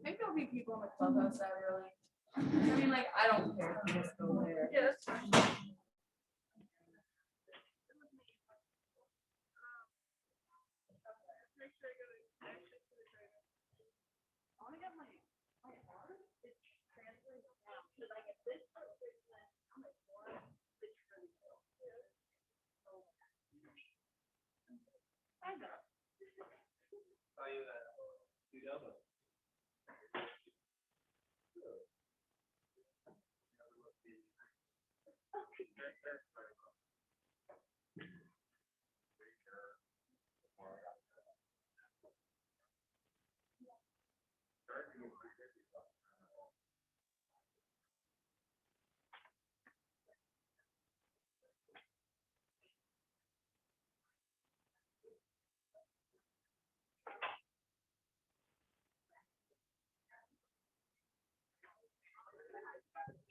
think there'll be people in the clubhouse that early. I mean, like, I don't care if you just go there. Yeah, that's fine.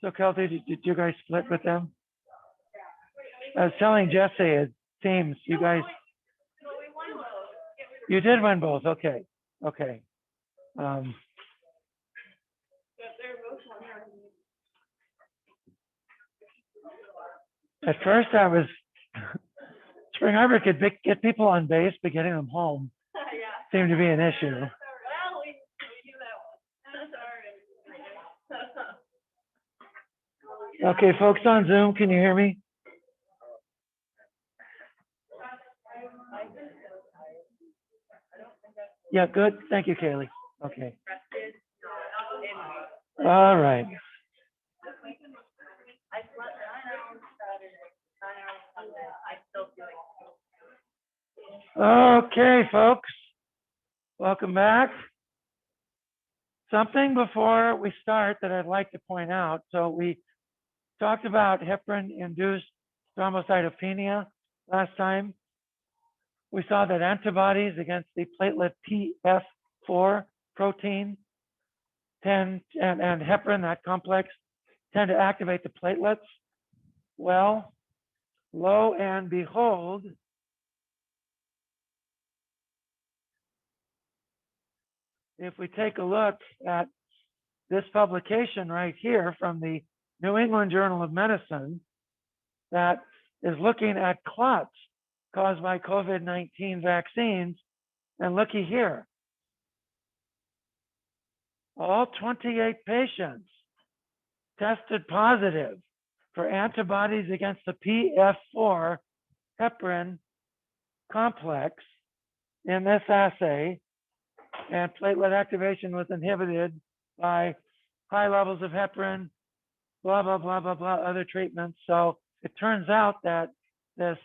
So Kelsey, did you guys split with them? I was telling Jesse, it seems you guys, you did win both. Okay. Okay. At first I was, Spring Harbor could get people on base, but getting them home seemed to be an issue. Well, we knew that one. Okay, folks on Zoom, can you hear me? Yeah, good. Thank you, Kaylee. Okay. All right. I slept 9 hours Saturday, 9 hours Sunday. I still feel like Okay, folks. Welcome back. Something before we start that I'd like to point out. So we talked about heparin-induced thrombocytopenia last time. We saw that antibodies against the platelet PF4 protein and heparin, that complex, tend to activate the platelets. Well, lo and behold, if we take a look at this publication right here from the New England Journal of Medicine that is looking at clots caused by COVID-19 vaccines, and looky here, all 28 patients tested positive for antibodies against the PF4 heparin complex in this assay, and platelet activation was inhibited by high levels of heparin, blah, blah, blah, blah, blah, other treatments. So it turns out that this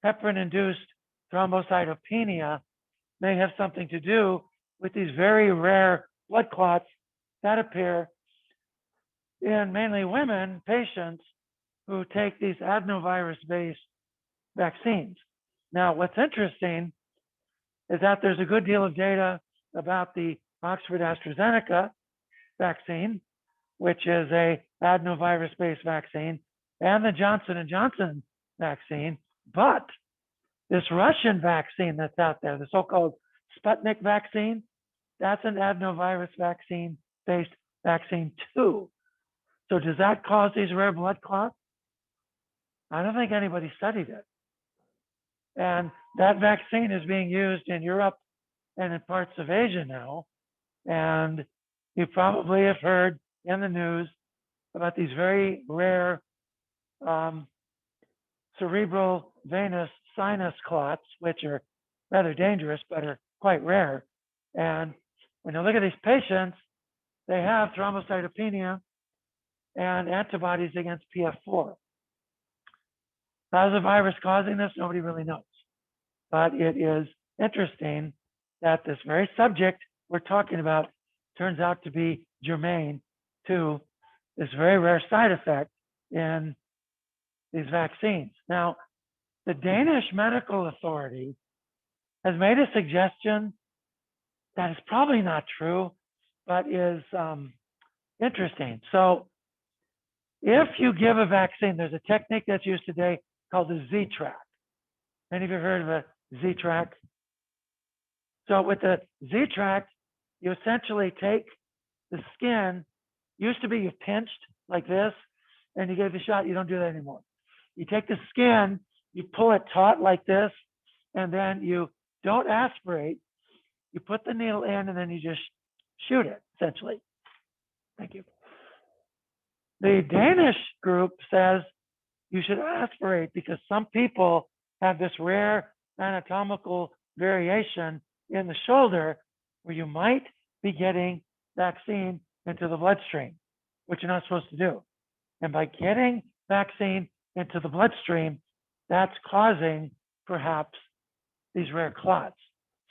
heparin-induced thrombocytopenia may have something to do with these very rare blood clots that appear in mainly women patients who take these adenovirus-based vaccines. Now, what's interesting is that there's a good deal of data about the Oxford AstraZeneca vaccine, which is a adenovirus-based vaccine, and the Johnson & Johnson vaccine, but this Russian vaccine that's out there, the so-called Sputnik vaccine, that's an adenovirus vaccine-based vaccine too. So does that cause these rare blood clots? I don't think anybody studied it. And that vaccine is being used in Europe and in parts of Asia now. And you probably have heard in the news about these very rare cerebral venous sinus clots, which are rather dangerous, but are quite rare. And when you look at these patients, they have thrombocytopenia and antibodies against PF4. How's the virus causing this? Nobody really knows. But it is interesting that this very subject we're talking about turns out to be germane to this very rare side effect in these vaccines. Now, the Danish Medical Authority has made a suggestion that is probably not true, but is interesting. So if you give a vaccine, there's a technique that's used today called the Z-track. Any of you heard of a Z-track? So with the Z-Tract, you essentially take the skin, used to be you pinched like this, and you gave the shot. You don't do that anymore. You take the skin, you pull it taut like this, and then you don't aspirate. You put the needle in, and then you just shoot it, essentially. Thank you. The Danish group says you should aspirate because some people have this rare anatomical variation in the shoulder where you might be getting vaccine into the bloodstream, which you're not supposed to do. And by getting vaccine into the bloodstream, that's causing perhaps these rare clots.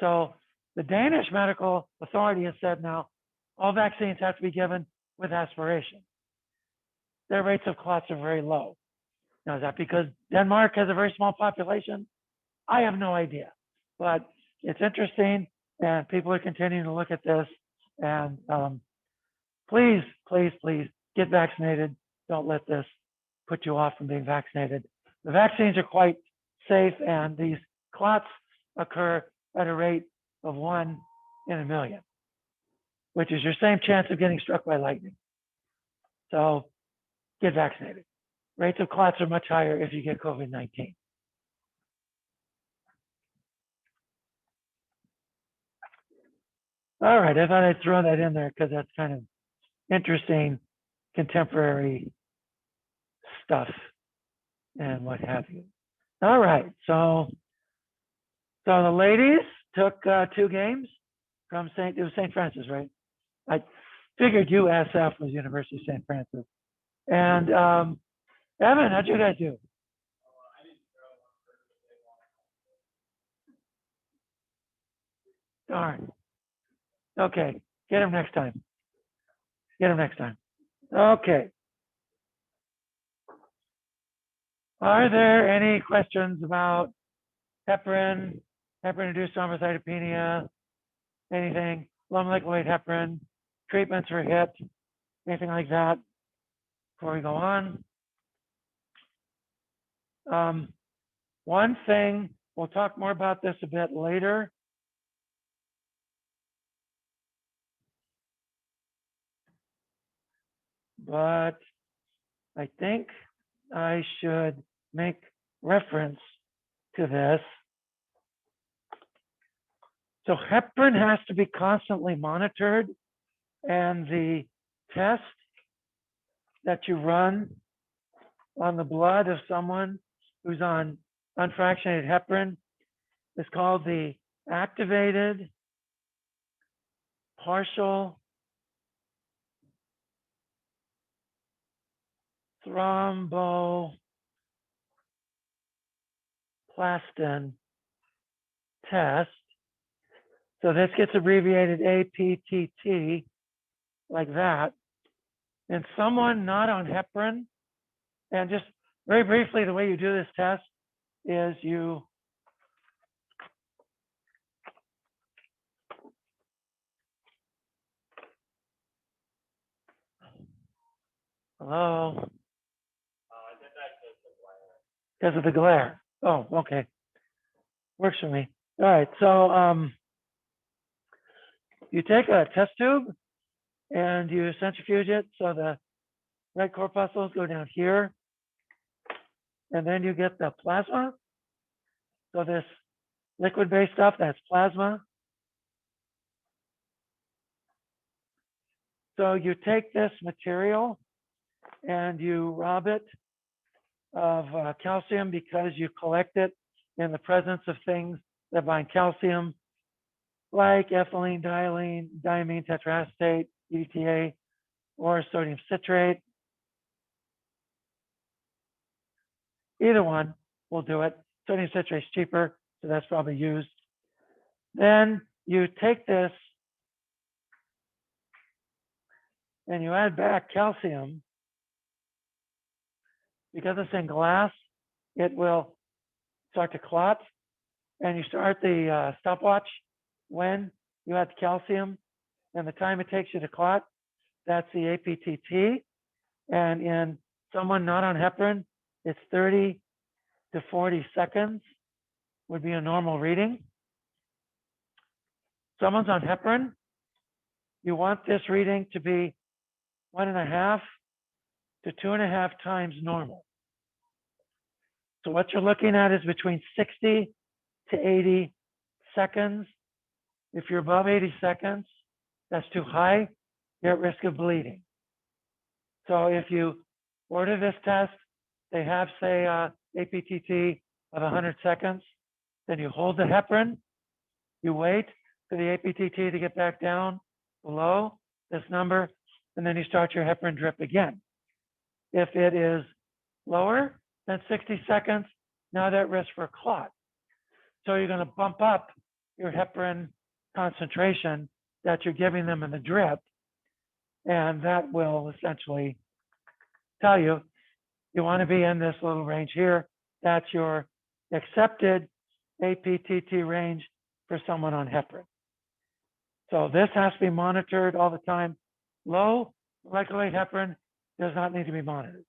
So the Danish medical authority has said now all vaccines have to be given with aspiration. Their rates of clots are very low. Now, is that because Denmark has a very small population? I have no idea, but it's interesting, and people are continuing to look at this. And please, please, please get vaccinated. Don't let this put you off from being vaccinated. The vaccines are quite safe, and these clots occur at a rate of 1 in a million, which is your same chance of getting struck by lightning. So get vaccinated. Rates of clots are much higher if you get COVID-19. All right, I thought I'd throw that in there because that's kind of interesting, contemporary stuff and what have you. All right, so the ladies took 2 games from it was St. Francis, right? I figured USF was University of St. Francis. And Evan, how'd you guys do? Darn. Okay, get him next time. Get him next time. Okay. Are there any questions about heparin, heparin-induced thrombocytopenia, anything, low molecular weight heparin, treatments for HIT, anything like that before we go on? One thing, we'll talk more about this a bit later. But I think I should make reference to this. So heparin has to be constantly monitored, and the test that you run on the blood of someone who's on unfractionated heparin is called the activated partial thromboplastin test. So this gets abbreviated APTT, like that. And someone not on heparin, and just very briefly, the way you do this test is you hello? Because of the glare. Oh, okay. Works for me. All right, so you take a test tube and you centrifuge it so the red corpuscles go down here. And then you get the plasma. So this liquid-based stuff, that's plasma. So you take this material and you rob it of calcium because you collect it in the presence of things that bind calcium, like ethylene, diamine tetraacetate, EDTA, or sodium citrate. Either one will do it. Sodium citrate is cheaper, so that's probably used. Then you take this and you add back calcium. Because it's in glass, it will start to clot, and you start the stopwatch when you add the calcium, and the time it takes you to clot, that's the APTT. And in someone not on heparin, it's 30 to 40 seconds would be a normal reading. someone's on heparin, you want this reading to be 1.5 to 2.5 times normal. So what you're looking at is between 60 to 80 seconds. If you're above 80 seconds, that's too high, you're at risk of bleeding. So if you order this test, they have, say, APTT of 100 seconds, then you hold the heparin, you wait for the APTT to get back down below this number, and then you start your heparin drip again. If it is lower than 60 seconds, now they're at risk for a clot. So you're going to bump up your heparin concentration that you're giving them in the drip, and that will essentially tell you you want to be in this little range here. That's your accepted APTT range for someone on heparin. So this has to be monitored all the time. Low molecular weight heparin does not need to be monitored.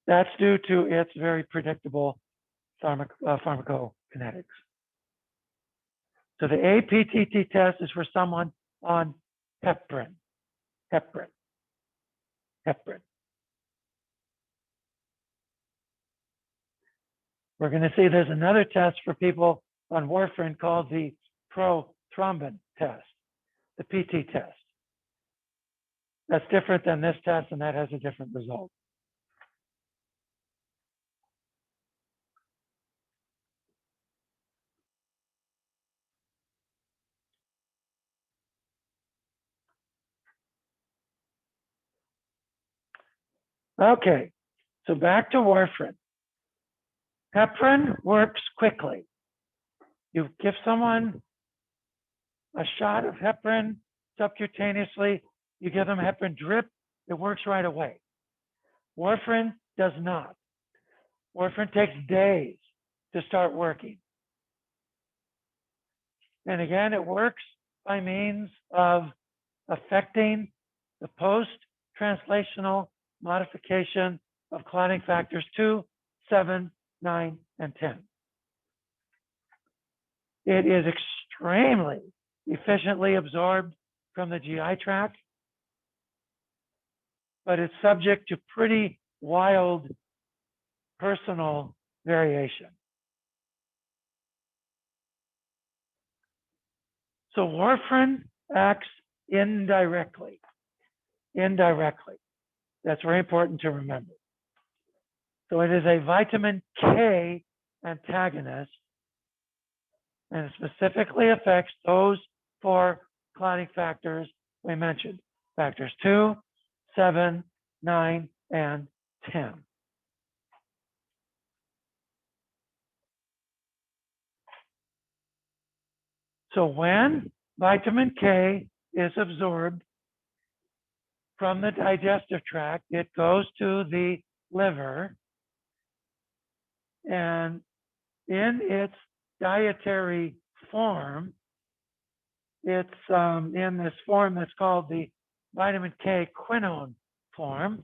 That's due to its very predictable pharmacokinetics. So the APTT test is for someone on heparin. We're going to see there's another test for people on warfarin called the prothrombin test, the PT test. That's different than this test, and that has a different result. Okay, so back to warfarin. Heparin works quickly. You give someone a shot of heparin subcutaneously, you give them a heparin drip, it works right away. Warfarin does not. Warfarin takes days to start working. And again, it works by means of affecting the post-translational modification of clotting factors 2, 7, 9, and 10. It is extremely efficiently absorbed from the GI tract, but it's subject to pretty wild personal variation. So warfarin acts indirectly. That's very important to remember. So it is a vitamin K antagonist, and it specifically affects those 4 clotting factors we mentioned, factors 2, 7, 9, and 10. So when vitamin K is absorbed from the digestive tract, it goes to the liver, and in its dietary form, it's in this form that's called the vitamin K quinone form.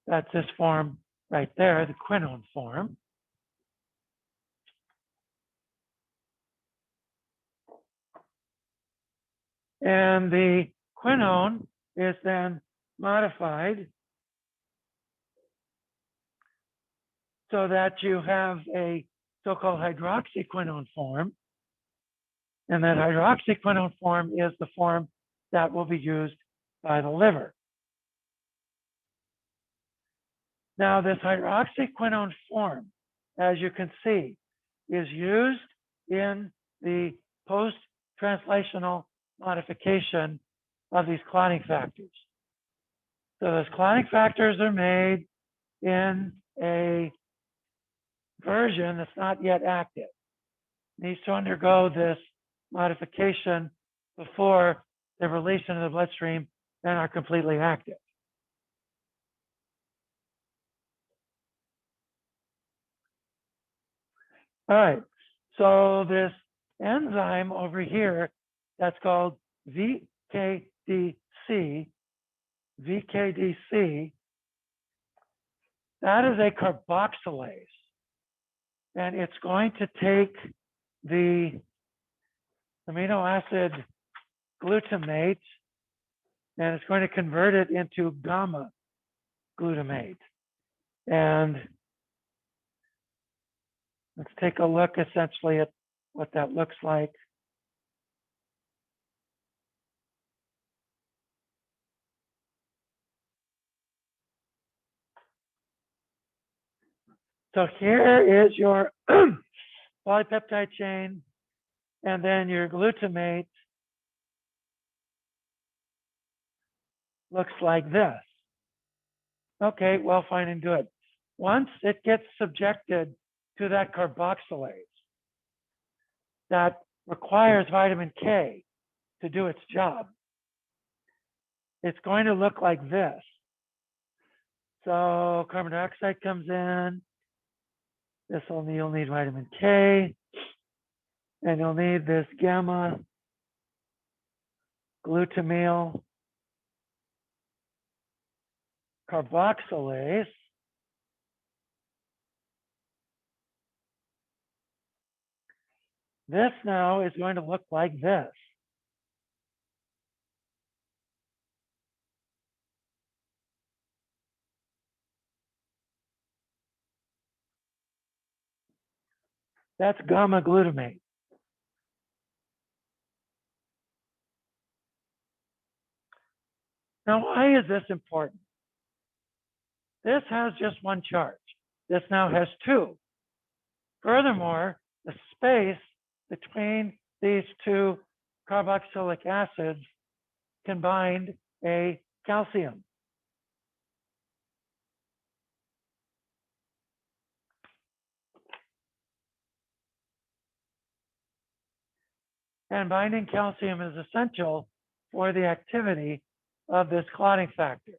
That's this form right there, the quinone form. And the quinone is then modified so that you have a so-called hydroxyquinone form. And that hydroxyquinone form is the form that will be used by the liver. Now, this hydroxyquinone form, as you can see, is used in the post-translational modification of these clotting factors. So those clotting factors are made in a version that's not yet active. It needs to undergo this modification before they're released into the bloodstream and are completely active. All right, so this enzyme over here that's called VKDC, that is a carboxylase. And it's going to take the amino acid glutamate, and it's going to convert it into gamma glutamate. And let's take a look essentially at what that looks like. So here is your polypeptide chain, and then your glutamate looks like this. Okay, well, fine and good. Once it gets subjected to that carboxylase that requires vitamin K to do its job, it's going to look like this. So carbon dioxide comes in. You'll need vitamin K, and you'll need this gamma glutamyl carboxylase. This now is going to look like this. That's gamma glutamate. Now, why is this important? This has just one charge. This now has two. Furthermore, the space between these two carboxylic acids can bind a calcium. And binding calcium is essential for the activity of this clotting factor.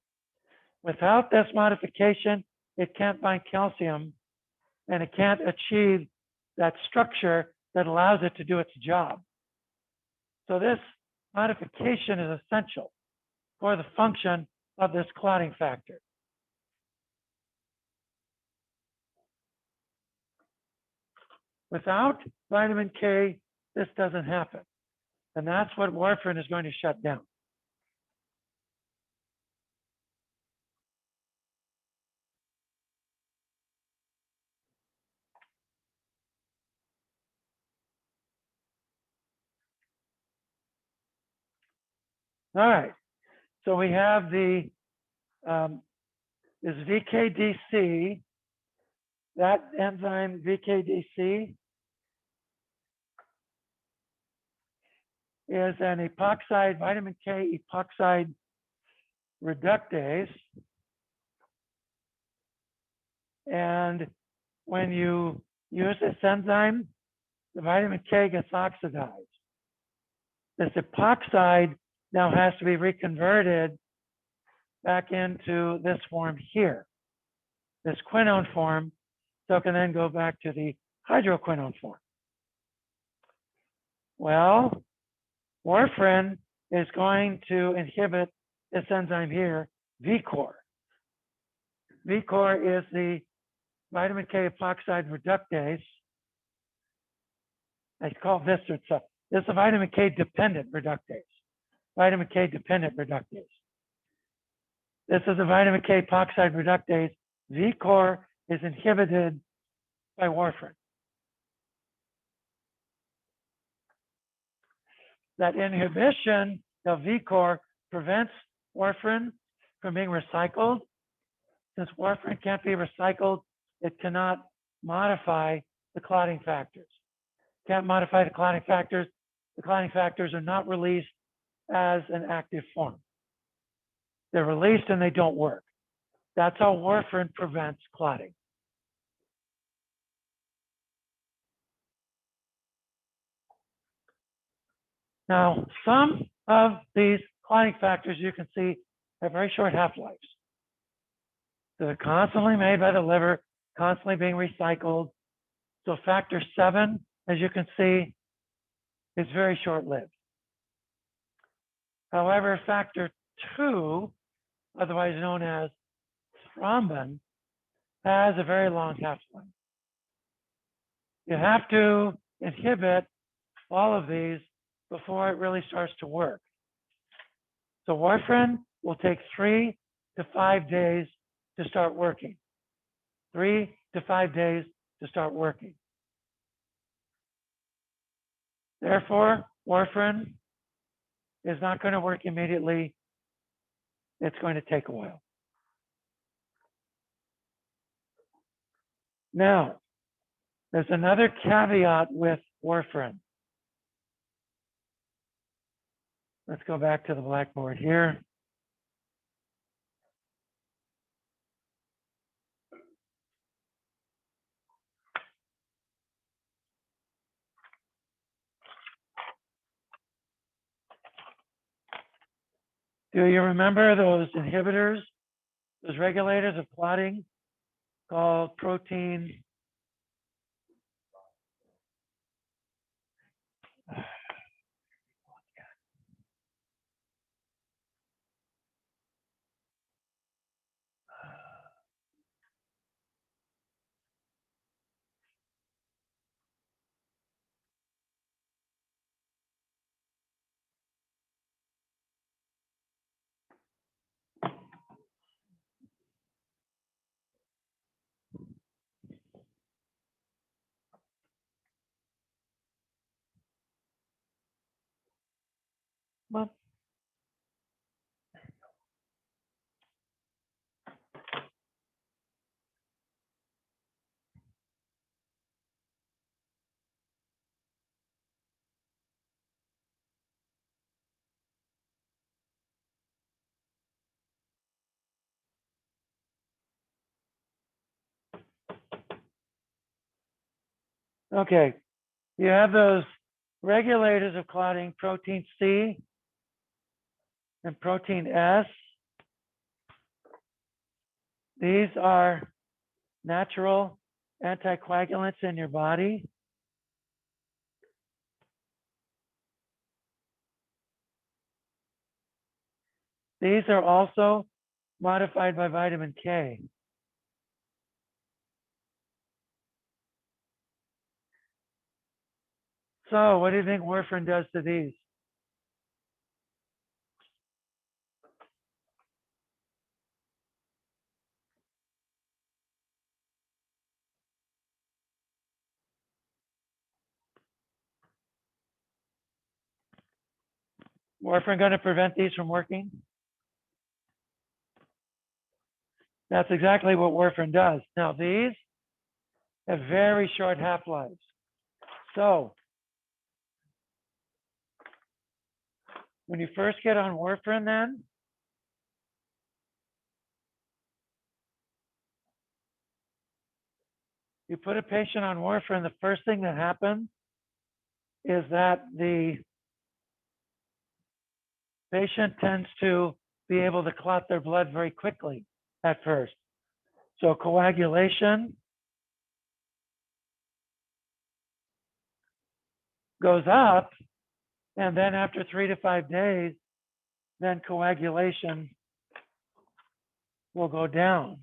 Without this modification, it can't bind calcium, and it can't achieve that structure that allows it to do its job. So this modification is essential for the function of this clotting factor. Without vitamin K, this doesn't happen. And that's what warfarin is going to shut down. All right, so we have the is VKDC. That enzyme VKDC is an epoxide, vitamin K epoxide reductase. And when you use this enzyme, the vitamin K gets oxidized. This epoxide now has to be reconverted back into this form here, this quinone form, so it can then go back to the hydroquinone form. Well, warfarin is going to inhibit this enzyme here, VCOR. VCOR is the vitamin K epoxide reductase. I call this, this is a vitamin K dependent reductase. Vitamin K dependent reductase. This is a vitamin K epoxide reductase. VCOR is inhibited by warfarin. That inhibition of VCOR prevents warfarin from being recycled. Since warfarin can't be recycled, it cannot modify the clotting factors. Can't modify the clotting factors. The clotting factors are not released as an active form. They're released and they don't work. That's how warfarin prevents clotting. Now, some of these clotting factors you can see have very short half-lives. They're constantly made by the liver, constantly being recycled. So factor 7, as you can see, is very short-lived. However, factor 2, otherwise known as thrombin, has a very long half-life. You have to inhibit all of these before it really starts to work. So warfarin will take 3 to 5 days to start working. 3 to 5 days to start working. Therefore, warfarin is not going to work immediately. It's going to take a while. Now, there's another caveat with warfarin. Let's go back to the blackboard here. Do you remember those inhibitors, those regulators of clotting called protein? Well, okay, you have those regulators of clotting, protein C and protein S. These are natural anticoagulants in your body. These are also modified by vitamin K. So what do you think warfarin does to these? Warfarin going to prevent these from working? That's exactly what warfarin does. Now these have very short half-lives. So when you first get on warfarin then, you put a patient on warfarin, the first thing that happens is that the patient tends to be able to clot their blood very quickly at first. So coagulation goes up, and then after 3 to 5 days, then coagulation will go down.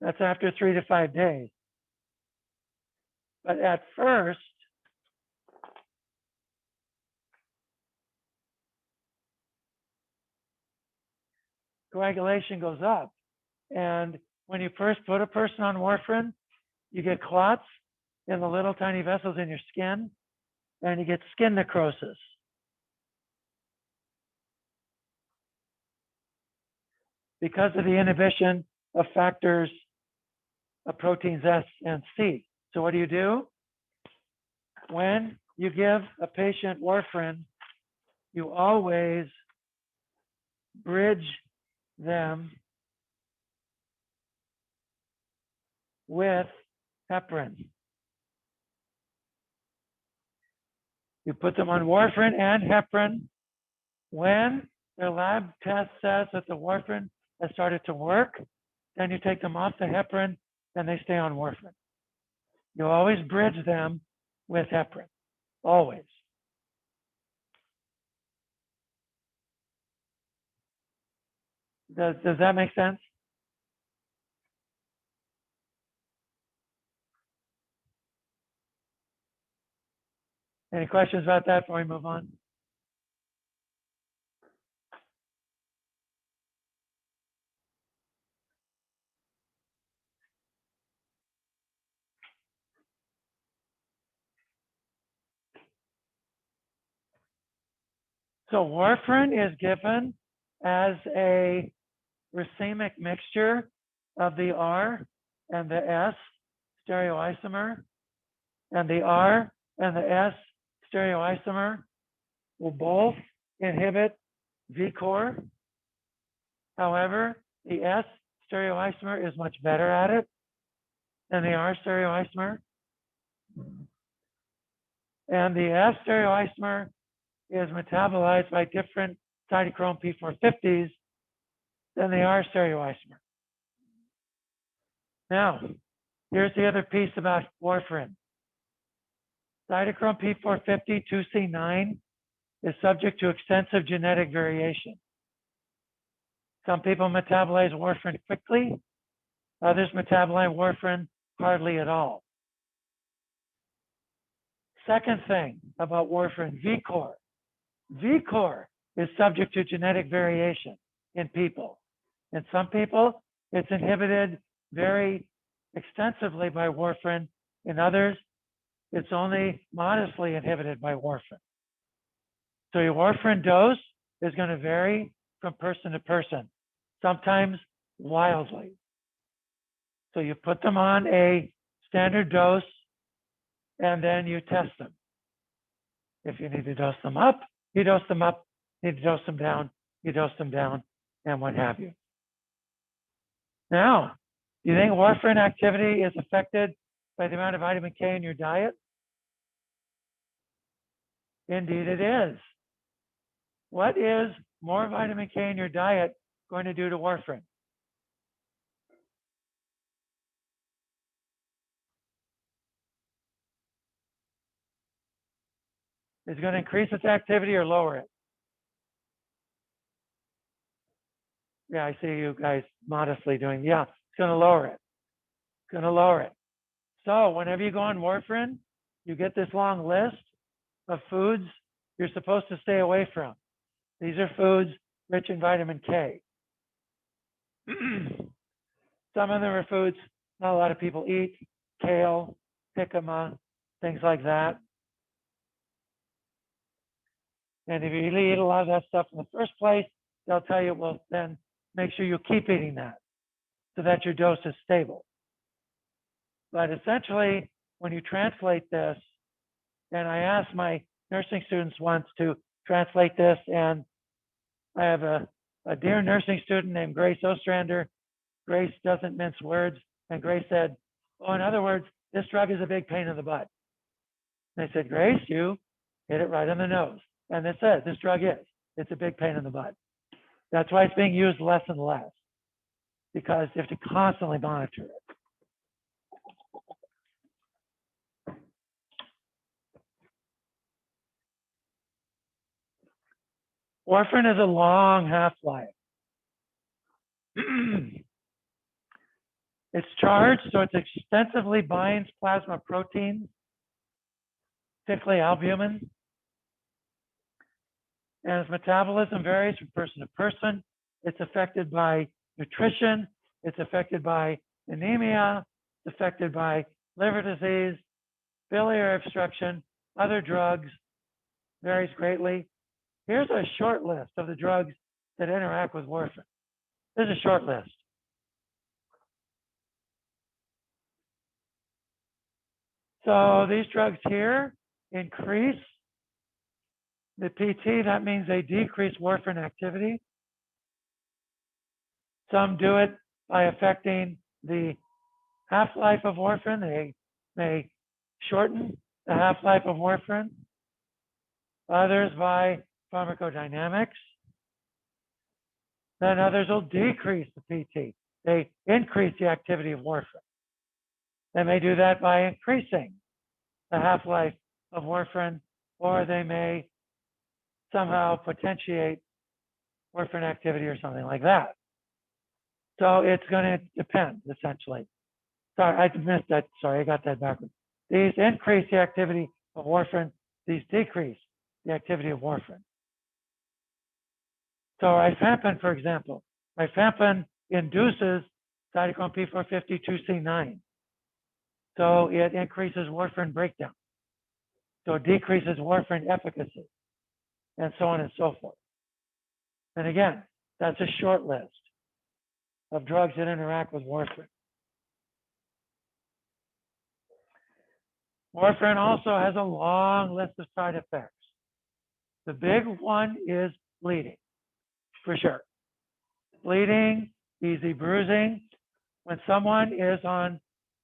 That's after 3 to 5 days. But at first, coagulation goes up. And when you first put a person on warfarin, you get clots in the little tiny vessels in your skin, and you get skin necrosis. Because of the inhibition of factors of proteins S and C. So what do? When you give a patient warfarin, you always bridge them with heparin. You put them on warfarin and heparin. When their lab test says that the warfarin has started to work, then you take them off the heparin, then they stay on warfarin. You always bridge them with heparin, always. Does that make sense? Any questions about that before we move on? So warfarin is given as a racemic mixture of the R and the S stereoisomer, and the R and the S stereoisomer will both inhibit VCOR. However, the S stereoisomer is much better at it than the R stereoisomer. And the S stereoisomer is metabolized by different cytochrome P450s than the R stereoisomer. Now, here's the other piece about warfarin. Cytochrome P450 2C9 is subject to extensive genetic variation. Some people metabolize warfarin quickly, others metabolize warfarin hardly at all. Second thing about warfarin, VCOR. VCOR is subject to genetic variation in people. In some people, it's inhibited very extensively by warfarin. In others, it's only modestly inhibited by warfarin. So your warfarin dose is going to vary from person to person, sometimes wildly. So you put them on a standard dose and then you test them. If you need to dose them up, you dose them up. Need to dose them down, you dose them down, and what have you. Now, do you think warfarin activity is affected by the amount of vitamin K in your diet? Indeed it is. What is more vitamin K in your diet going to do to warfarin? Is it going to increase its activity or lower it? Yeah, I see you guys modestly doing, yeah, it's going to lower it. It's going to lower it. So whenever you go on warfarin, you get this long list of foods you're supposed to stay away from. These are foods rich in vitamin K. Some of them are foods not a lot of people eat, kale, jicama, things like that. And if you eat a lot of that stuff in the first place, they'll tell you, well, then make sure you keep eating that so that your dose is stable. But essentially, when you translate this, and I asked my nursing students once to translate this, and I have a dear nursing student named Grace Ostrander. Grace doesn't mince words, and Grace said, oh, in other words, this drug is a big pain in the butt. And I said, Grace, you hit it right on the nose. And it says, this drug is. It's a big pain in the butt. That's why it's being used less and less, because you have to constantly monitor it. Warfarin is a long half-life. It's charged, so it extensively binds plasma proteins, particularly albumin. And its metabolism varies from person to person. It's affected by nutrition. It's affected by anemia. It's affected by liver disease, biliary obstruction, other drugs, varies greatly. Here's a short list of the drugs that interact with warfarin. There's a short list. So these drugs here increase the PT. That means they decrease warfarin activity. Some do it by affecting the half-life of warfarin. They may shorten the half-life of warfarin. Others by pharmacodynamics. Then others will decrease the PT. They increase the activity of warfarin. They may do that by increasing the half-life of warfarin, or they may somehow potentiate warfarin activity or something like that. So it's going to depend, essentially. Sorry, I missed that. Sorry, I got that backwards. These increase the activity of warfarin. these decrease the activity of warfarin. So rifampin, for example, rifampin induces cytochrome P452C9. So it increases warfarin breakdown. So it decreases warfarin efficacy, and so on and so forth. And again, that's a short list of drugs that interact with warfarin. Warfarin also has a long list of side effects. The big one is bleeding, for sure. Bleeding, easy bruising. When someone is on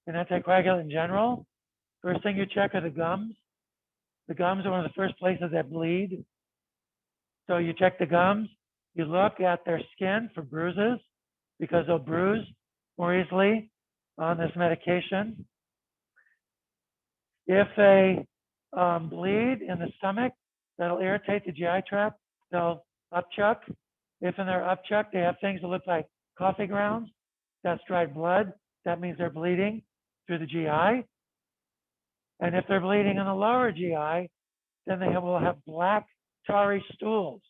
an anticoagulant in general, first thing you check are the gums. The gums are one of the first places that bleed. So you check the gums. You look at their skin for bruises because they'll bruise more easily on this medication. If they bleed in the stomach, that'll irritate the GI tract. They'll upchuck. If in their upchuck they have things that look like coffee grounds, that's dried blood. That means they're bleeding through the GI. And if they're bleeding in the lower GI, then they will have black tarry stools.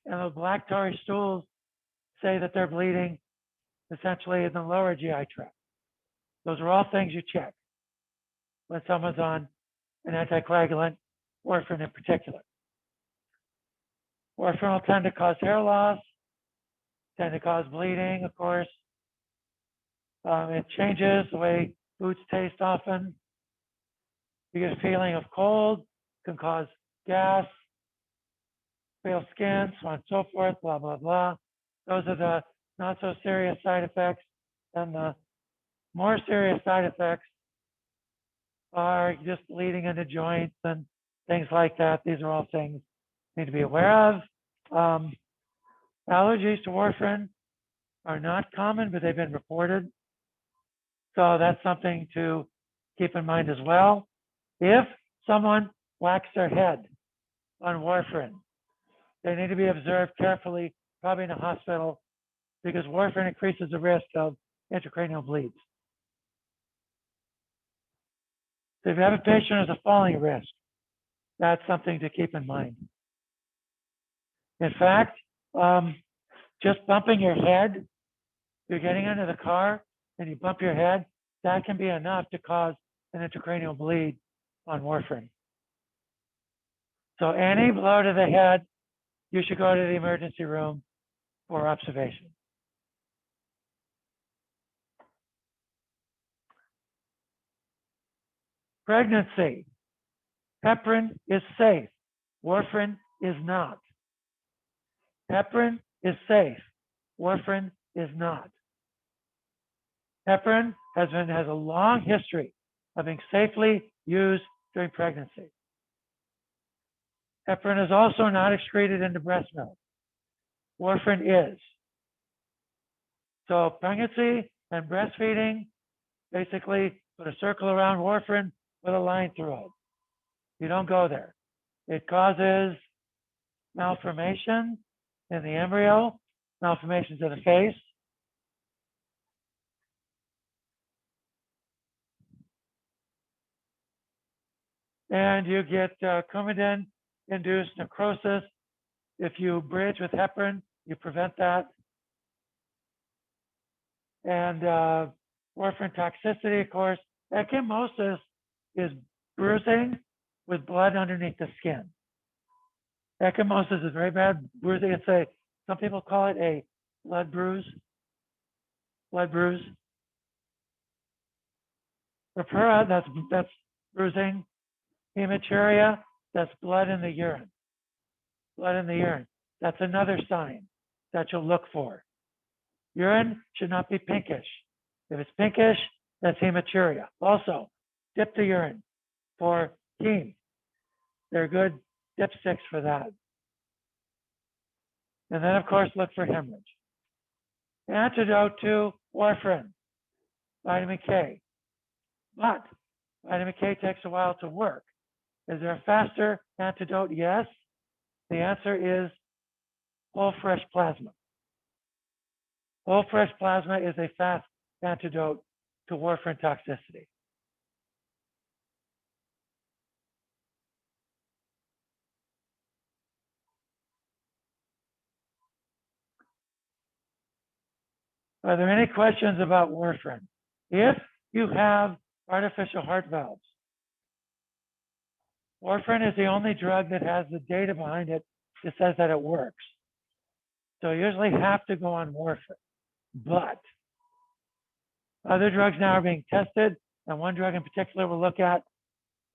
And those black tarry stools say that they're bleeding essentially in the lower GI tract. Those are all things you check when someone's on an anticoagulant, warfarin in particular. Warfarin will tend to cause hair loss, tend to cause bleeding, of course. It changes the way foods taste often. You get a feeling of cold, can cause gas, pale skin, so on and so forth, blah, blah, blah. Those are the not so serious side effects. And the more serious side effects are just bleeding into joints and things like that. These are all things you need to be aware of. Allergies to warfarin are not common, but they've been reported. So that's something to keep in mind as well. If someone whacks their head on warfarin, they need to be observed carefully, probably in a hospital, because warfarin increases the risk of intracranial bleeds. So if you have a patient who has a falling risk, that's something to keep in mind. In fact, just bumping your head, you're getting into the car and you bump your head, that can be enough to cause an intracranial bleed on warfarin. So any blow to the head, you should go to the emergency room for observation. Pregnancy. Heparin is safe. Warfarin is not. Heparin is safe. Warfarin is not. Heparin has a long history of being safely used during pregnancy. Heparin is also not excreted into breast milk. Warfarin is. So pregnancy and breastfeeding, basically put a circle around warfarin with a line through it. You don't go there. It causes malformation in the embryo, malformations of the face. And you get Coumadin-induced necrosis. If you bridge with heparin, you prevent that. And warfarin toxicity, of course. Ecchymosis is bruising with blood underneath the skin. Ecchymosis is very bad bruising. Some people call it a blood bruise. Blood bruise. Purpura, that's bruising. Hematuria, that's blood in the urine. Blood in the urine. That's another sign that you'll look for. Urine should not be pinkish. If it's pinkish, that's hematuria. Also, dip the urine for heme. They're good dipsticks for that. And then, of course, look for hemorrhage. Antidote to warfarin, vitamin K. But vitamin K takes a while to work. Is there a faster antidote? Yes. The answer is whole fresh plasma. Whole fresh plasma is a fast antidote to warfarin toxicity. Are there any questions about warfarin? If you have artificial heart valves, warfarin is the only drug that has the data behind it that says that it works. So you usually have to go on warfarin. But other drugs now are being tested, and one drug in particular we'll look at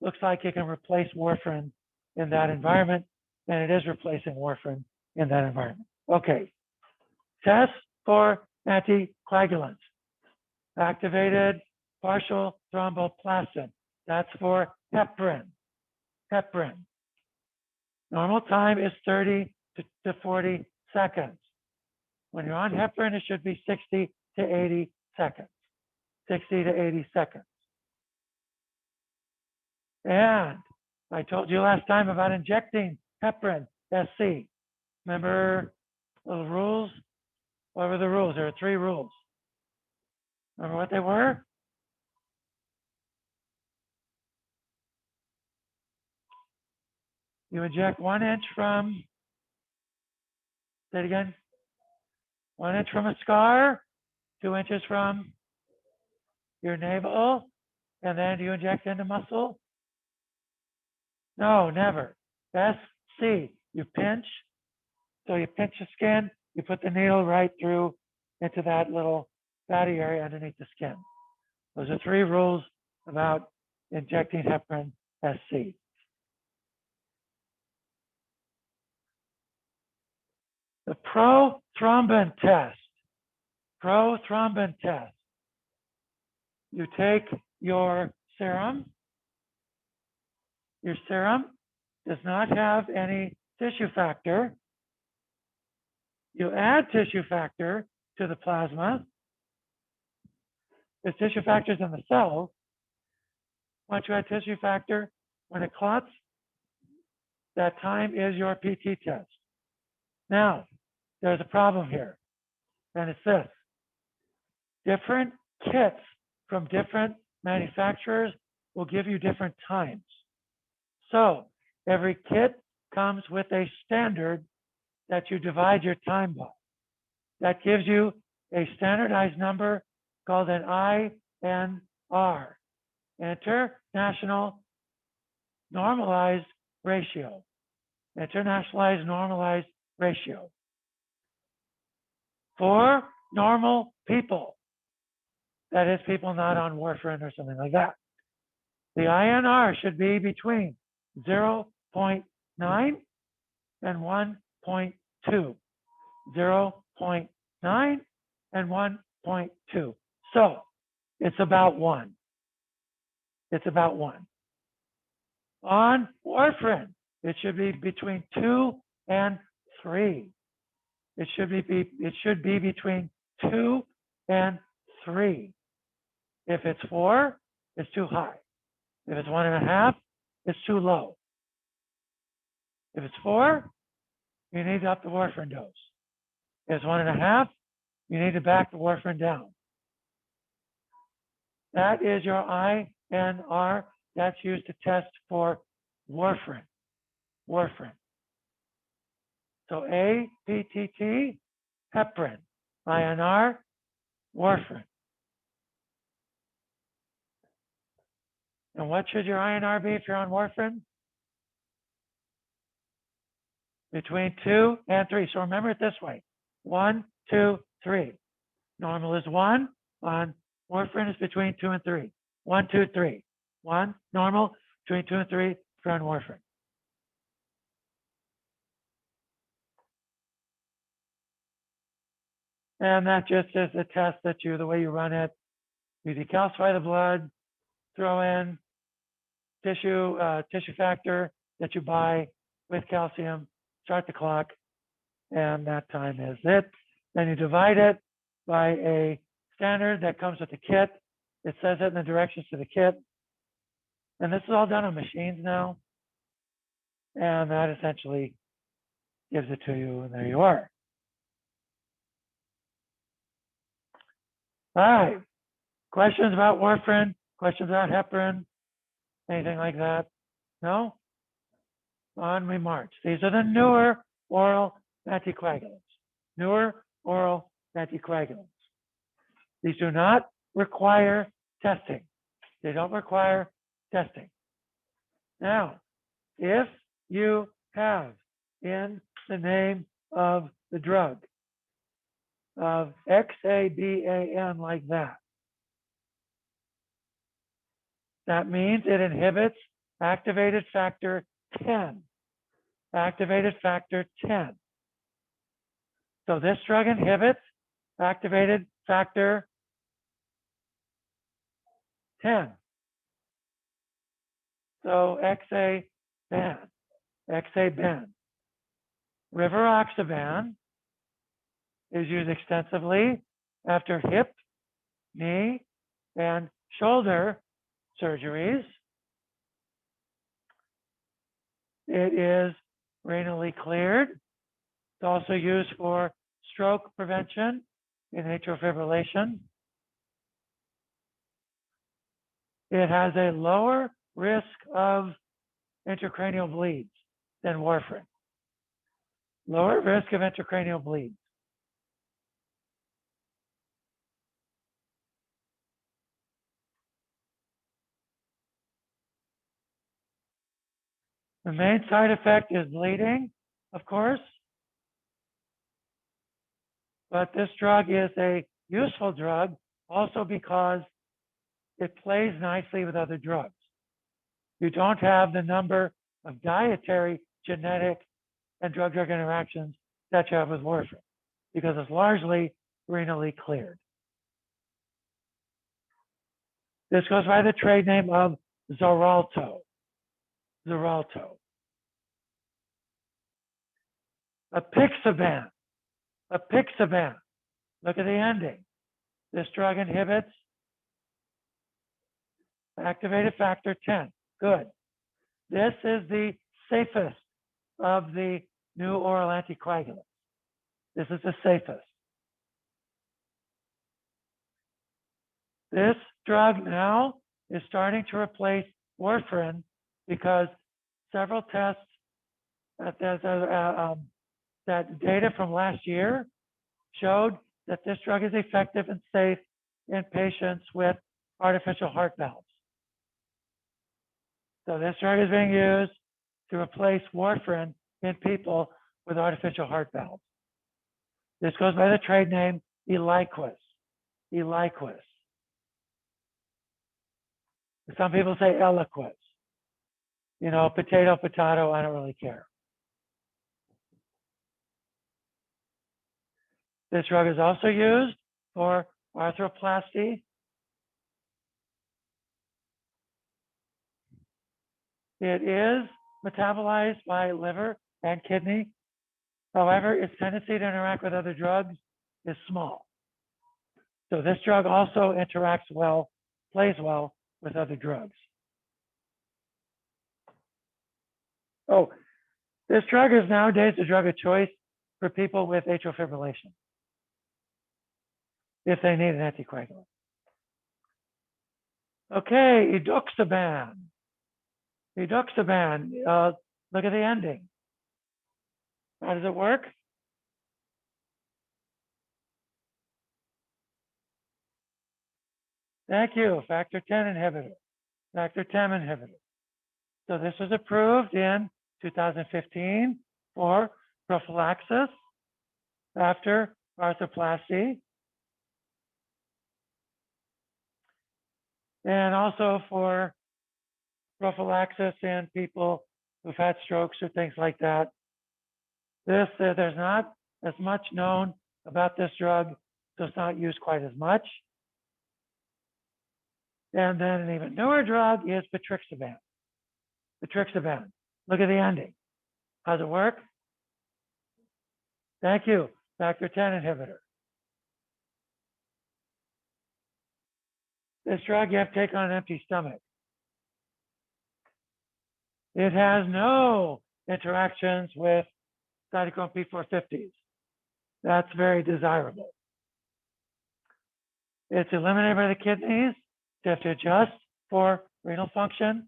looks like it can replace warfarin in that environment, and it is replacing warfarin in that environment. Okay, tests for anticoagulants. Activated partial thromboplastin. That's for heparin. Heparin. Normal time is 30 to 40 seconds. When you're on heparin, it should be 60 to 80 seconds. 60 to 80 seconds. And I told you last time about injecting heparin SC. Remember the rules? What were the rules? There are 3 rules. Remember what they were? You inject 1 inch from, say it again, 1 inch from a scar, 2 inches from your navel, and then do you inject into muscle? No, never. SC, you pinch. So you pinch the skin, you put the needle right through into that little fatty area underneath the skin. Those are 3 rules about injecting heparin SC. The prothrombin test. Prothrombin test. You take your serum. Your serum does not have any tissue factor. You add tissue factor to the plasma. There's tissue factors in the cells. Once you add tissue factor, when it clots, that time is your PT test. Now, there's a problem here, and it's this. Different kits from different manufacturers will give you different times. So every kit comes with a standard that you divide your time by. That gives you a standardized number called an INR, International Normalized Ratio. Internationalized Normalized Ratio. For normal people, that is people not on warfarin or something like that, the INR should be between 0.9 and 1.2. 0.9 and 1.2. So it's about 1. It's about 1. On warfarin, it should be between 2 and 3. It should be between 2 and 3. If it's 4, it's too high. If it's 1.5, it's too low. If it's 4, you need to up the warfarin dose. If it's 1.5, you need to back the warfarin down. That is your INR. That's used to test for warfarin. Warfarin. So APTT, heparin. INR, warfarin. And what should your INR be if you're on warfarin? Between 2 and 3. So remember it this way. 1, 2, 3. Normal is 1. On warfarin is between 2 and 3. 1, 2, 3. 1, normal, between 2 and 3 for on warfarin. And that just is a test that the way you run it, you decalcify the blood, throw in tissue factor that you buy with calcium, start the clock, and that time is it. Then you divide it by a standard that comes with the kit. It says it in the directions to the kit. And this is all done on machines now. And that essentially gives it to you, and there you are. All right. Questions about warfarin? Questions about heparin? Anything like that? No? On we march. These are the newer oral anticoagulants. Newer oral anticoagulants. These do not require testing. They don't require testing. Now, if you have in the name of the drug of XABAN like that, that means it inhibits activated factor 10. Activated factor 10. So this drug inhibits activated factor 10. So XABAN. Rivaroxaban is used extensively after hip, knee, and shoulder surgeries. It is renally cleared. It's also used for stroke prevention in atrial fibrillation. It has a lower risk of intracranial bleeds than warfarin. Lower risk of intracranial bleeds. The main side effect is bleeding, of course. But this drug is a useful drug also because it plays nicely with other drugs. You don't have the number of dietary, genetic, and drug-drug interactions that you have with warfarin because it's largely renally cleared. This goes by the trade name of Xarelto. Xarelto. Apixaban. Apixaban. Look at the ending. This drug inhibits activated factor 10. Good. This is the safest of the new oral anticoagulants. This is the safest. This drug now is starting to replace warfarin because several tests that data from last year showed that this drug is effective and safe in patients with artificial heart valves. So this drug is being used to replace warfarin in people with artificial heart valves. This goes by the trade name Eliquis. Eliquis. Some people say Eliquis. You know, potato, potato, I don't really care. This drug is also used for arthroplasty. It is metabolized by liver and kidney. However, its tendency to interact with other drugs is small. So this drug also interacts well, plays well with other drugs. Oh, this drug is nowadays a drug of choice for people with atrial fibrillation if they need an anticoagulant. Okay, Edoxaban. Edoxaban, look at the ending. How does it work? Thank you, factor 10 inhibitor, factor 10 inhibitor. So this was approved in 2015 for prophylaxis after arthroplasty. And also for prophylaxis in people who've had strokes or things like that. There's not as much known about this drug, so it's not used quite as much. And then an even newer drug is Petrixaban. Petrixaban. Look at the ending. How's it work? Thank you. Factor 10 inhibitor. This drug you have to take on an empty stomach. It has no interactions with cytochrome P450s. That's very desirable. It's eliminated by the kidneys. You have to adjust for renal function.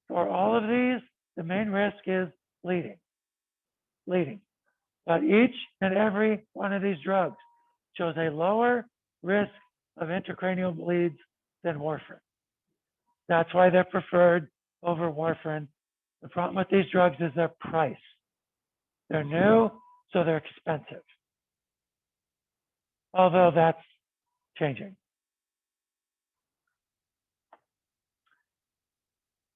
For all of these, the main risk is bleeding. Bleeding. But each and every one of these drugs shows a lower risk of intracranial bleeds than warfarin. That's why they're preferred over warfarin. The problem with these drugs is their price. They're new, so they're expensive. Although that's changing.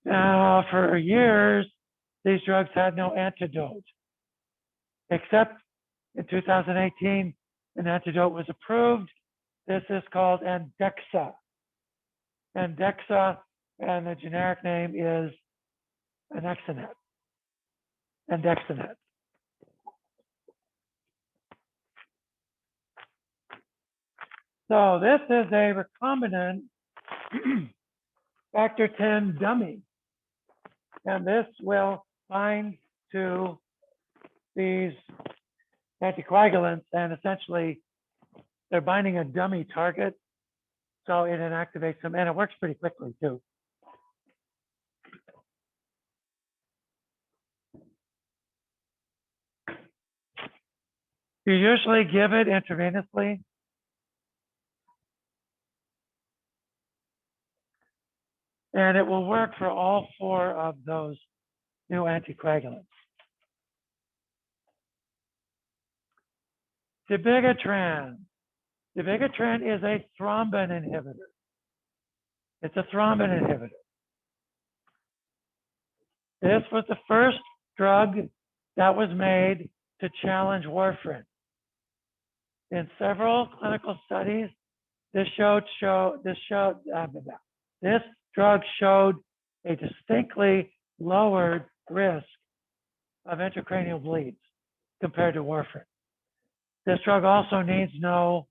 Now, for years, these drugs had no antidote, except in 2018, an antidote was approved. This is called Andexa. Andexa, and the generic name is Anexanet. Andexanet. So this is a recombinant factor 10 dummy. And this will bind to these anticoagulants, and essentially they're binding a dummy target. So it inactivates them, and it works pretty quickly too. You usually give it intravenously. And it will work for all 4 of those new anticoagulants. Dabigatran. Dabigatran is a thrombin inhibitor. It's a thrombin inhibitor. This was the first drug that was made to challenge warfarin. In several clinical studies, this drug showed a distinctly lowered risk of intracranial bleeds compared to warfarin. This drug also needs no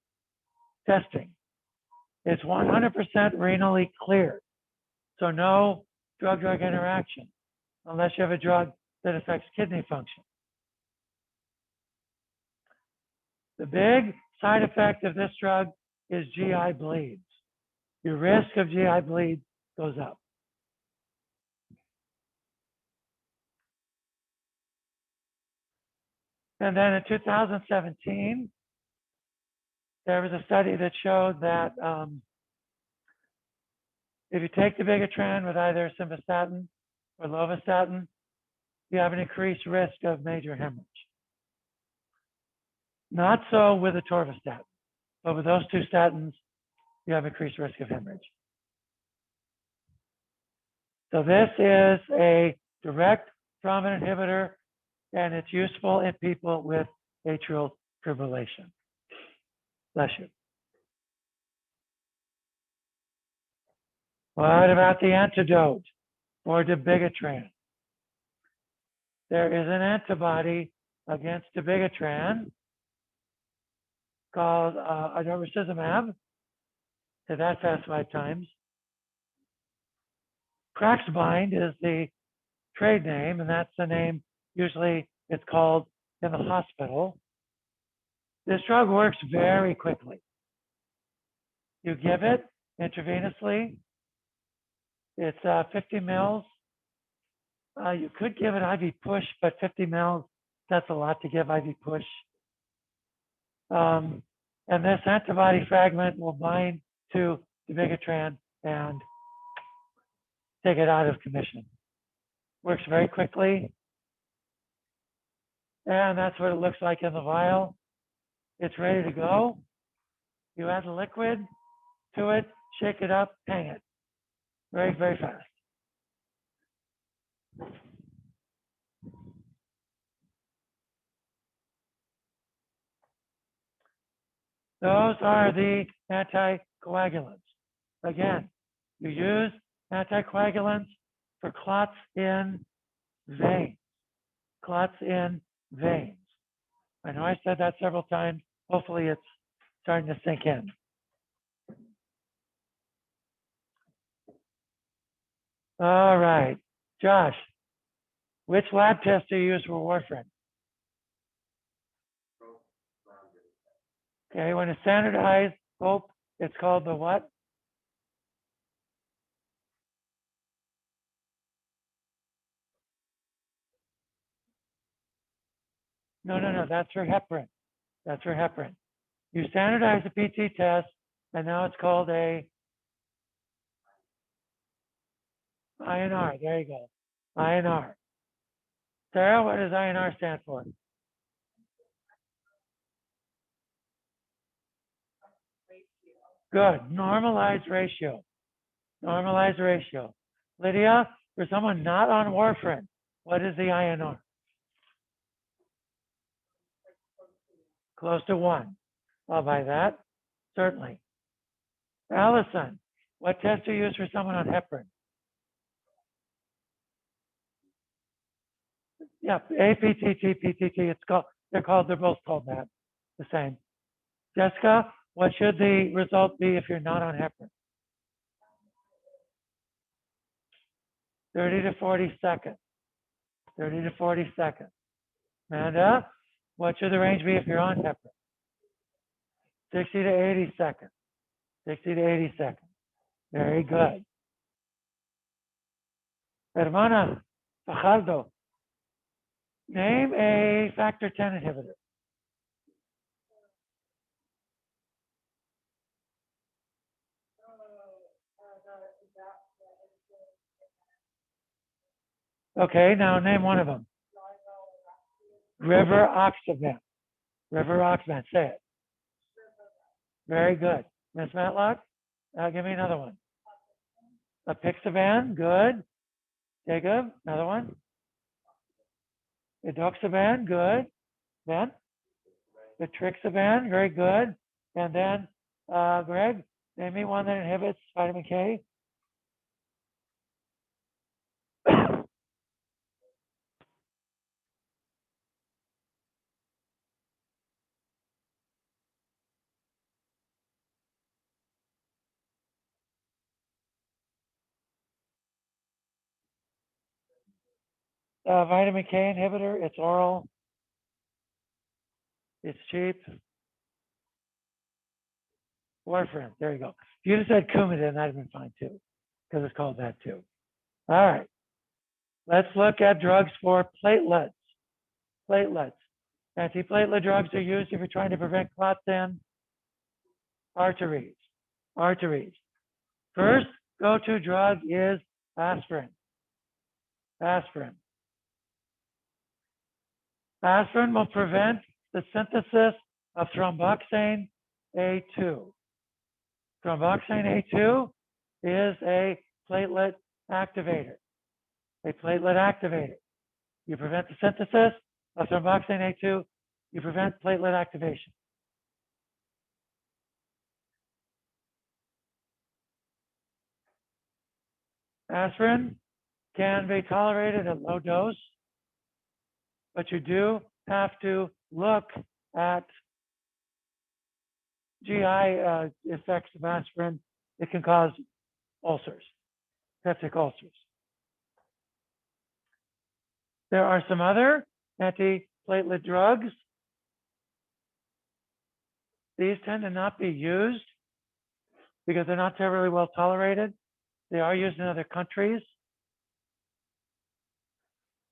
testing. It's 100% renally cleared, so no drug-drug interaction unless you have a drug that affects kidney function. The big side effect of this drug is GI bleeds. Your risk of GI bleeds goes up. And then in 2017, there was a study that showed that if you take dabigatran with either simvastatin or lovastatin, you have an increased risk of major hemorrhage. Not so with atorvastatin, but with those 2 statins, you have increased risk of hemorrhage. So this is a direct thrombin inhibitor, and it's useful in people with atrial fibrillation. Bless you. What about the antidote for dabigatran? There is an antibody against dabigatran called idorisizumab. Say that fast 5 times. Craxbind is the trade name, and that's the name usually it's called in the hospital. This drug works very quickly. You give it intravenously. It's 50 mils. You could give it IV push, but 50 mils, that's a lot to give IV push. And this antibody fragment will bind to dabigatran and take it out of commission. Works very quickly. And that's what it looks like in the vial. It's ready to go. You add the liquid to it, shake it up, hang it. Very, very fast. Those are the anticoagulants. Again, you use anticoagulants for clots in veins. Clots in veins. I know I said that several times. Hopefully it's starting to sink in. All right. Josh, which lab test do you use for warfarin? Okay, when it's standardized, hope it's called the what? No, that's for heparin. That's for heparin. You standardize the PT test and now it's called a INR. There you go. INR. Sarah, what does INR stand for? Good. Normalized ratio. Normalized ratio. Lydia, for someone not on warfarin, what is the INR? Close to 1. I'll buy that. Certainly. Allison, what test do you use for someone on heparin? Yeah, APTT, PTT. They're both called that. The same. Jessica, what should the result be if you're not on heparin? 30 to 40 seconds. 30 to 40 seconds. Amanda, what should the range be if you're on heparin? 60 to 80 seconds. 60 to 80 seconds. Very good. Hermana Fajardo, name a factor 10 inhibitor. Okay, now name one of them. Rivaroxaban. Rivaroxaban, say it. Very good. Miss Matlock, give me another one. Apixaban, good. Jacob, another one. Edoxaban, good. Then? Etrixaban, very good. And then, Greg, name me one that inhibits vitamin K. Vitamin K inhibitor, it's oral. It's cheap. Warfarin, there you go. If you just said Coumadin, that'd have been fine too, because it's called that too. All right. Let's look at drugs for platelets. Platelets. Antiplatelet drugs are used if you're trying to prevent clots in arteries. Arteries. First go-to drug is aspirin. Aspirin. Aspirin will prevent the synthesis of thromboxane A2. Thromboxane A2 is a platelet activator. A platelet activator. You prevent the synthesis of thromboxane A2, you prevent platelet activation. Aspirin can be tolerated at low dose, but you do have to look at GI effects of aspirin. It can cause ulcers, peptic ulcers. There are some other antiplatelet drugs. These tend to not be used because they're not terribly well tolerated. They are used in other countries.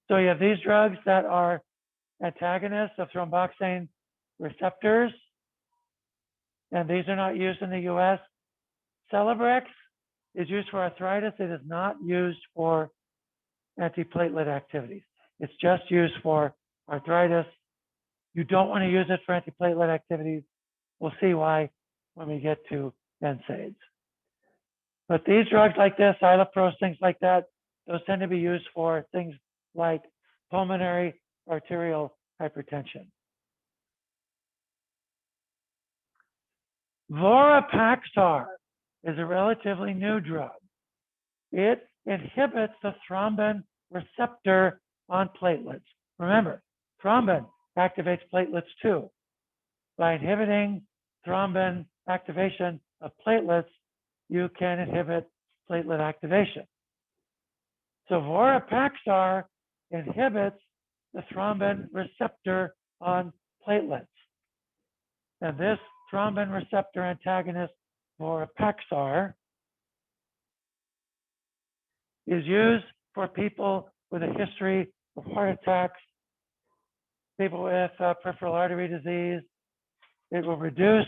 So you have these drugs that are antagonists of thromboxane receptors, and these are not used in the US. Celebrex is used for arthritis. It is not used for antiplatelet activities. It's just used for arthritis. You don't want to use it for antiplatelet activities. We'll see why when we get to NSAIDs. But these drugs like this, iloprost, things like that, those tend to be used for things like pulmonary arterial hypertension. Vorapaxar is a relatively new drug. It inhibits the thrombin receptor on platelets. Remember, thrombin activates platelets too. By inhibiting thrombin activation of platelets, you can inhibit platelet activation. So Vorapaxar inhibits the thrombin receptor on platelets. And this thrombin receptor antagonist, Vorapaxar, is used for people with a history of heart attacks, people with peripheral artery disease. It will reduce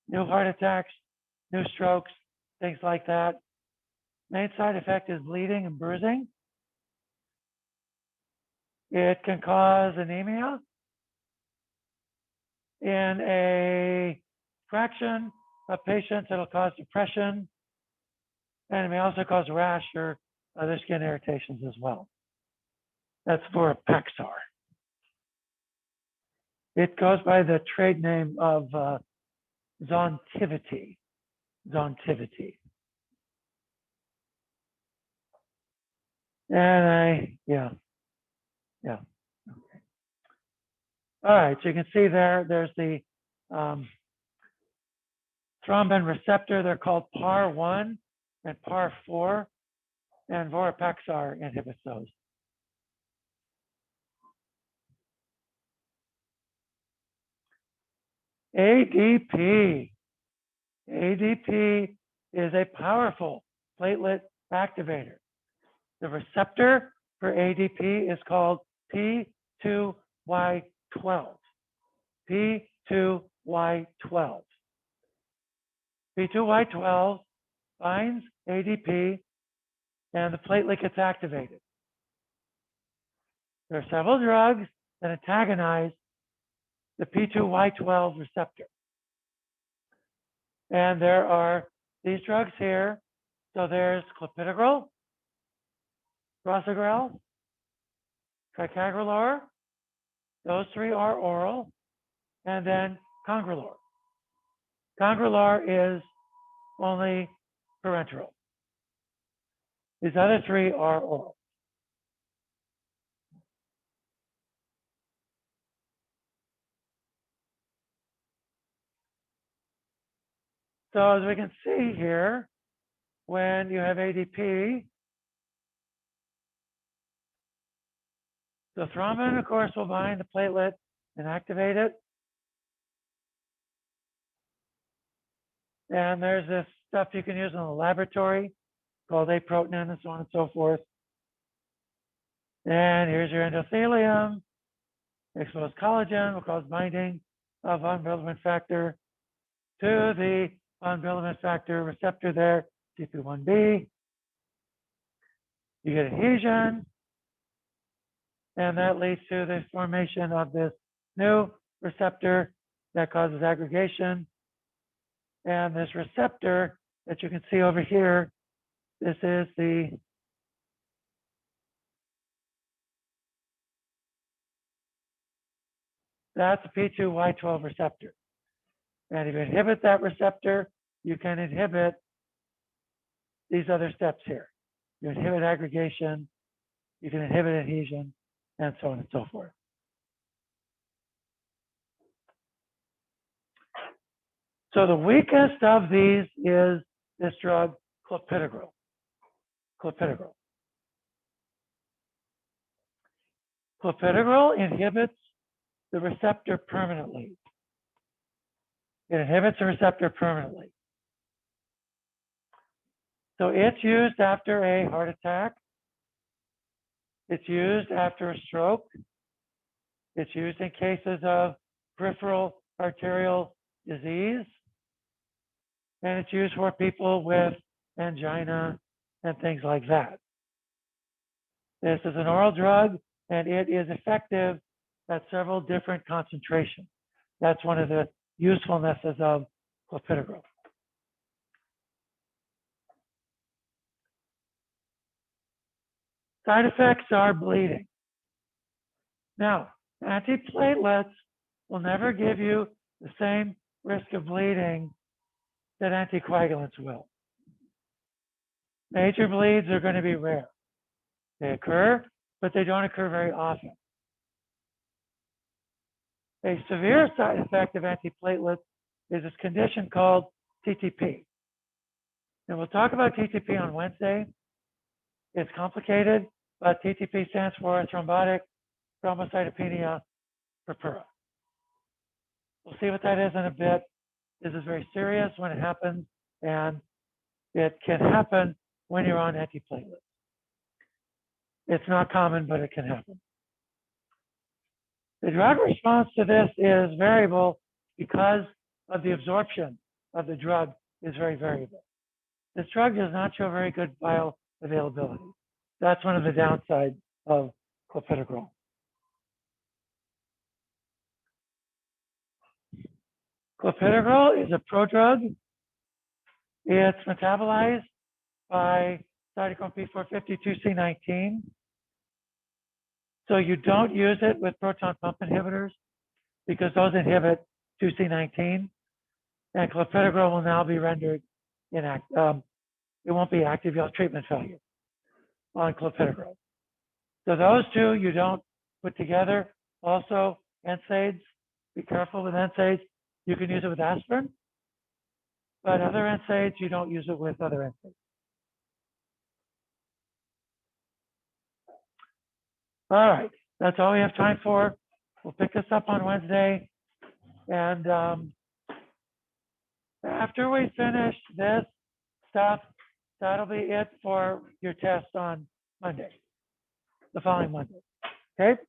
new heart attacks, new strokes, things like that. Main side effect is bleeding and bruising. It can cause anemia in a fraction of patients. It'll cause depression, and it may also cause rash or other skin irritations as well. That's Vorapaxar. It goes by the trade name of Zontivity. Zontivity. And yeah. Okay. All right, so you can see there's the thrombin receptor. They're called PAR1 and PAR4, and Vorapaxar inhibits those. ADP. ADP is a powerful platelet activator. The receptor for ADP is called P2Y12. P2Y12. P2Y12 binds ADP and the platelet gets activated. There are several drugs that antagonize the P2Y12 receptor. And there are these drugs here. So there's clopidogrel, prasugrel, ticagrelor. Those three are oral. And then congrelor. Congrelor is only parenteral. These other three are oral. So as we can see here, when you have ADP, the thrombin, of course, will bind the platelet and activate it. And there's this stuff you can use in the laboratory called aprotein and so on and so forth. And here's your endothelium. Exposed collagen will cause binding of von Willebrand factor to the von Willebrand factor receptor there, CP1B. You get adhesion, and that leads to the formation of this new receptor that causes aggregation. And this receptor that you can see over here, this is that's the P2Y12 receptor. And if you inhibit that receptor, you can inhibit these other steps here. You inhibit aggregation, you can inhibit adhesion, and so on and so forth. So the weakest of these is this drug, clopidogrel. Clopidogrel. Clopidogrel inhibits the receptor permanently. It inhibits the receptor permanently. So it's used after a heart attack. It's used after a stroke. It's used in cases of peripheral arterial disease. And it's used for people with angina and things like that. This is an oral drug, and it is effective at several different concentrations. That's one of the usefulnesses of clopidogrel. Side effects are bleeding. Now, antiplatelets will never give you the same risk of bleeding that anticoagulants will. Major bleeds are going to be rare. They occur, but they don't occur very often. A severe side effect of antiplatelets is this condition called TTP. And we'll talk about TTP on Wednesday. It's complicated, but TTP stands for thrombotic thrombocytopenia purpura. We'll see what that is in a bit. This is very serious when it happens, and it can happen when you're on antiplatelets. It's not common, but it can happen. The drug response to this is variable because of the absorption of the drug is very variable. This drug does not show very good bioavailability. That's one of the downsides of clopidogrel. Clopidogrel is a prodrug. It's metabolized by cytochrome P450 2C19. So you don't use it with proton pump inhibitors because those inhibit 2C19. And clopidogrel will now be rendered inactive. It won't be active. You'll have treatment failure on clopidogrel. So those two you don't put together. Also, NSAIDs. Be careful with NSAIDs. You can use it with aspirin, but other NSAIDs, you don't use it with other NSAIDs. All right, that's all we have time for. We'll pick this up on Wednesday. And after we finish this stuff, that'll be it for your test on Monday, the following Monday. Okay?